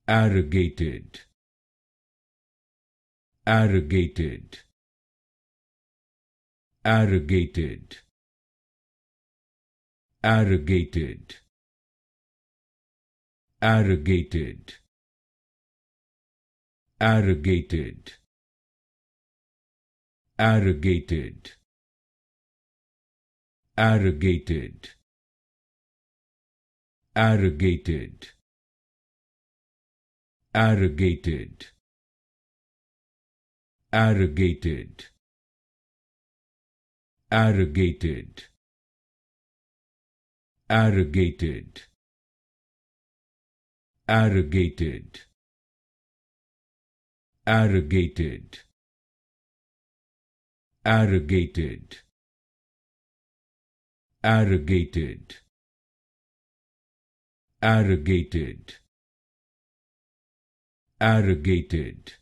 Arrogated, arrogated, arrogated, arrogated, arrogated, arrogated, arrogated, arrogated, arrogated, arrogated, arrogated, arrogated, arrogated, arrogated, arrogated, arrogated, arrogated, arrogated, arrogated,